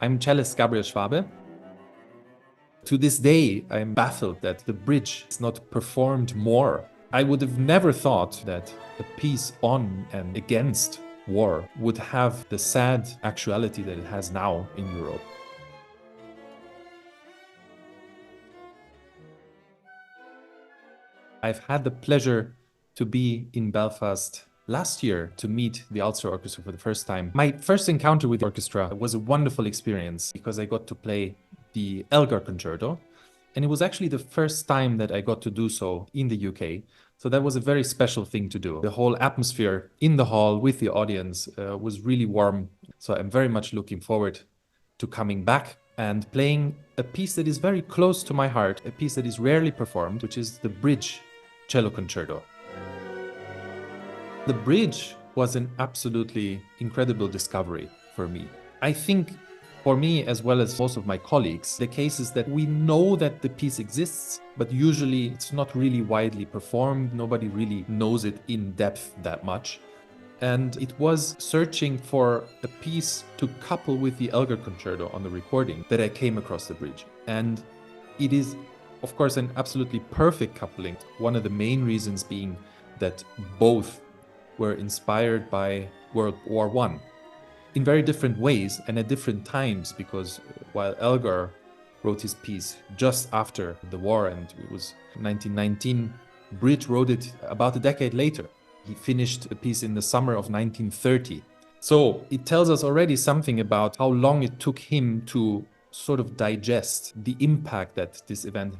I'm Cellist Gabriel Schwabe. To this day, I'm baffled that the bridge is not performed more. I would have never thought that a piece on and against war would have the sad actuality that it has now in Europe. I've had the pleasure to be in Belfast last year to meet the Ulster Orchestra for the first time. My first encounter with the orchestra was a wonderful experience because I got to play the Elgar Concerto, and it was actually the first time that I got to do so in the UK. So that was a very special thing to do. The whole atmosphere in the hall with the audience was really warm. So I'm very much looking forward to coming back and playing a piece that is very close to my heart, a piece that is rarely performed, which is the Bridge Cello Concerto. The bridge was an absolutely incredible discovery for me. I think for me, as well as most of my colleagues, the case is that we know that the piece exists, but usually it's not really widely performed. Nobody really knows it in depth that much. And it was searching for a piece to couple with the Elgar Concerto on the recording that I came across the bridge. And it is, of course, an absolutely perfect coupling. One of the main reasons being that both were inspired by World War I in very different ways and at different times, because while Elgar wrote his piece just after the war, and it was 1919, Bridge wrote it about a decade later. He finished the piece in the summer of 1930. So it tells us already something about how long it took him to sort of digest the impact that this event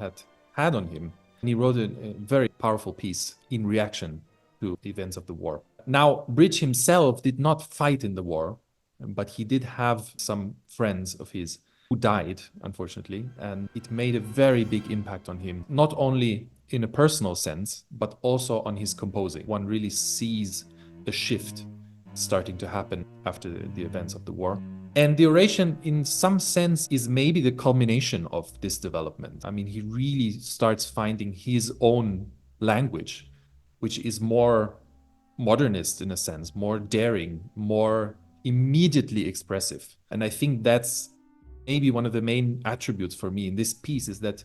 had on him. And he wrote a very powerful piece in reaction to the events of the war. Now, Bridge himself did not fight in the war, but he did have some friends of his who died, unfortunately, and it made a very big impact on him, not only in a personal sense, but also on his composing. One really sees a shift starting to happen after the events of the war. And the Oration, in some sense, is maybe the culmination of this development. I mean, he really starts finding his own language, which is more modernist in a sense, more daring, more immediately expressive. And I think that's maybe one of the main attributes for me in this piece, is that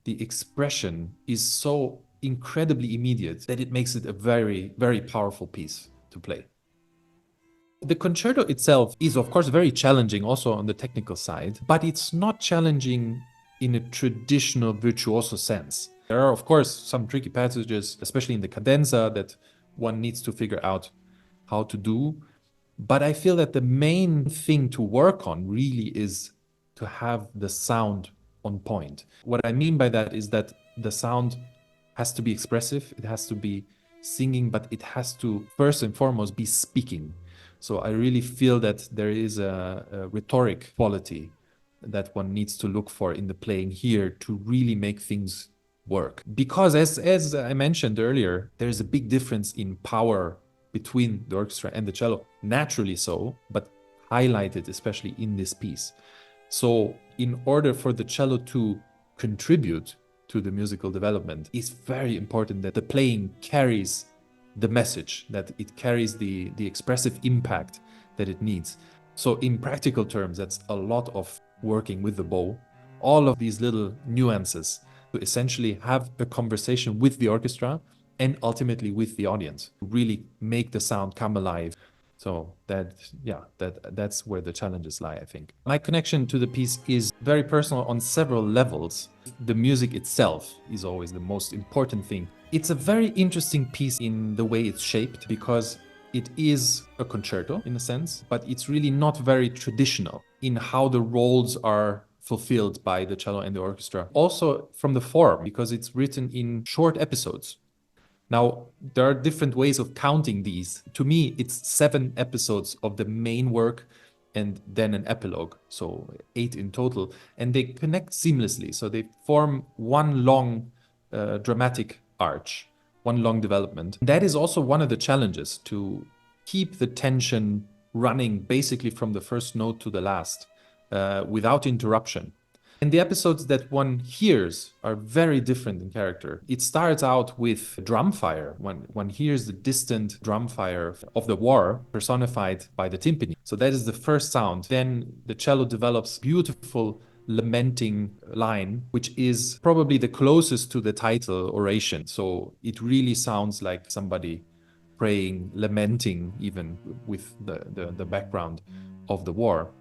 the expression is so incredibly immediate that it makes it a very, very powerful piece to play. The concerto itself is, of course, very challenging also on the technical side, but it's not challenging in a traditional virtuoso sense. There are, of course, some tricky passages, especially in the cadenza, that one needs to figure out how to do. But I feel that the main thing to work on really is to have the sound on point. What I mean by that is that the sound has to be expressive, it has to be singing, but it has to first and foremost be speaking. So I really feel that there is a rhetoric quality that one needs to look for in the playing here to really make things work. Because as I mentioned earlier, there's a big difference in power between the orchestra and the cello. Naturally so, but highlighted especially in this piece. So in order for the cello to contribute to the musical development, it's very important that the playing carries the message, that it carries the expressive impact that it needs. So in practical terms, that's a lot of working with the bow, all of these little nuances to essentially have a conversation with the orchestra and ultimately with the audience, to really make the sound come alive. So that's where the challenges lie, I think. My connection to the piece is very personal on several levels. The music itself is always the most important thing. It's a very interesting piece in the way it's shaped, because it is a concerto in a sense, but it's really not very traditional in how the roles are fulfilled by the cello and the orchestra. Also from the form, because it's written in short episodes. Now, there are different ways of counting these. To me, it's 7 episodes of the main work and then an epilogue, so 8 in total. And they connect seamlessly, so they form one long dramatic arch, one long development. That is also one of the challenges, to keep the tension running basically from the first note to the last without interruption. And the episodes that one hears are very different in character. It starts out with drum fire. One hears the distant drum fire of the war personified by the timpani. So that is the first sound. Then the cello develops beautiful lamenting line, which is probably the closest to the title Oration. So it really sounds like somebody praying, lamenting, even with the background of the war.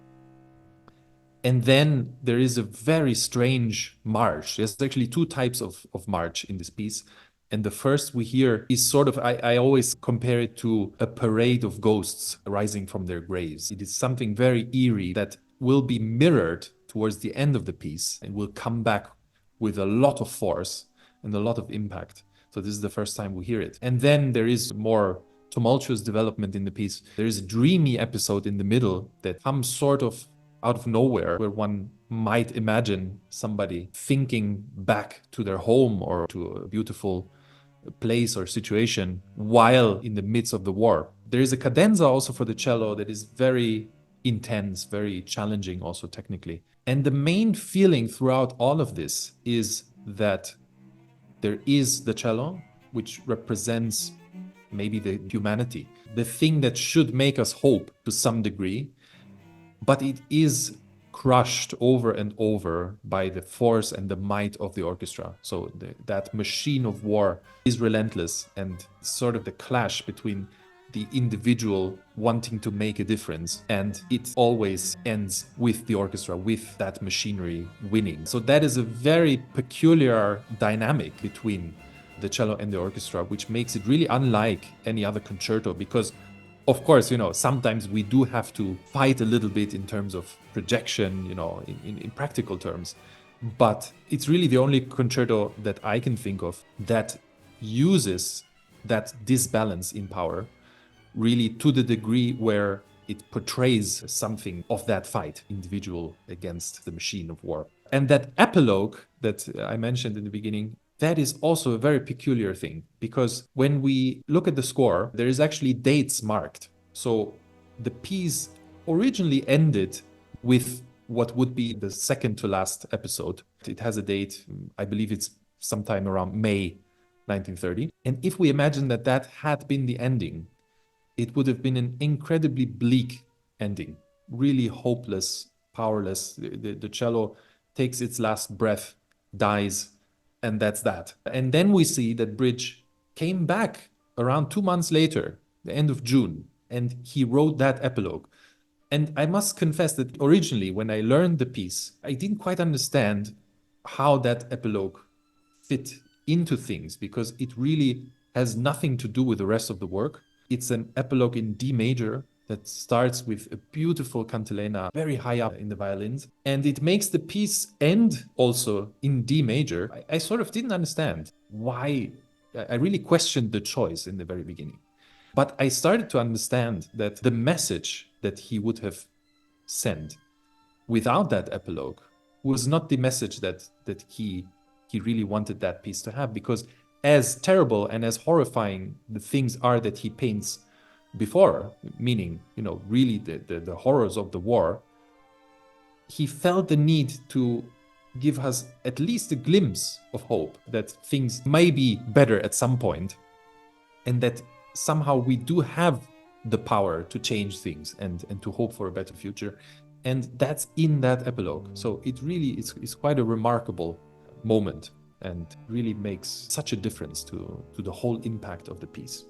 And then there is a very strange march. There's actually two types of march in this piece. And the first we hear is sort of, I always compare it to a parade of ghosts rising from their graves. It is something very eerie that will be mirrored towards the end of the piece and will come back with a lot of force and a lot of impact. So this is the first time we hear it. And then there is more tumultuous development in the piece. There is a dreamy episode in the middle that comes sort of out of nowhere, where one might imagine somebody thinking back to their home or to a beautiful place or situation while in the midst of the war. There is a cadenza also for the cello that is very intense, very challenging also technically. And the main feeling throughout all of this is that there is the cello, which represents maybe the humanity, the thing that should make us hope to some degree, but it is crushed over and over by the force and the might of the orchestra. So that machine of war is relentless, and sort of the clash between the individual wanting to make a difference, and it always ends with the orchestra, with that machinery winning. So that is a very peculiar dynamic between the cello and the orchestra, which makes it really unlike any other concerto, because of course, sometimes we do have to fight a little bit in terms of projection, in practical terms. But it's really the only concerto that I can think of that uses that disbalance in power really to the degree where it portrays something of that fight, individual against the machine of war. And that epilogue that I mentioned in the beginning, that is also a very peculiar thing, because when we look at the score, there is actually dates marked. So the piece originally ended with what would be the second to last episode. It has a date, I believe it's sometime around May 1930. And if we imagine that that had been the ending, it would have been an incredibly bleak ending, really hopeless, powerless. The cello takes its last breath, dies, and that's that. And then we see that Bridge came back around 2 months later, the end of June, and he wrote that epilogue. And I must confess that originally, when I learned the piece, I didn't quite understand how that epilogue fit into things, because it really has nothing to do with the rest of the work. It's an epilogue in D major that starts with a beautiful cantilena very high up in the violins. And it makes the piece end also in D major. I sort of didn't understand why. I really questioned the choice in the very beginning. But I started to understand that the message that he would have sent without that epilogue was not the message that he really wanted that piece to have. Because as terrible and as horrifying the things are that he paints before, meaning, really the horrors of the war, he felt the need to give us at least a glimpse of hope that things may be better at some point, and that somehow we do have the power to change things and to hope for a better future. And that's in that epilogue. So it really is quite a remarkable moment, and really makes such a difference to the whole impact of the piece.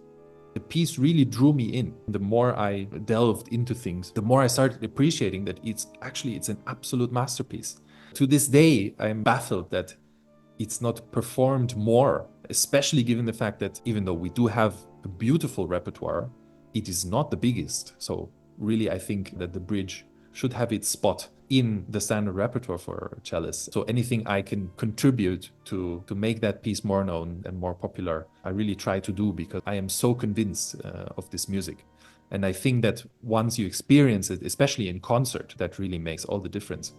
The piece really drew me in. The more I delved into things, the more I started appreciating that it's an absolute masterpiece. To this day, I'm baffled that it's not performed more, especially given the fact that even though we do have a beautiful repertoire, it is not the biggest. So really, I think that the Bridge should have its spot in the standard repertoire for cellists. So anything I can contribute to make that piece more known and more popular, I really try to do, because I am so convinced of this music. And I think that once you experience it, especially in concert, that really makes all the difference.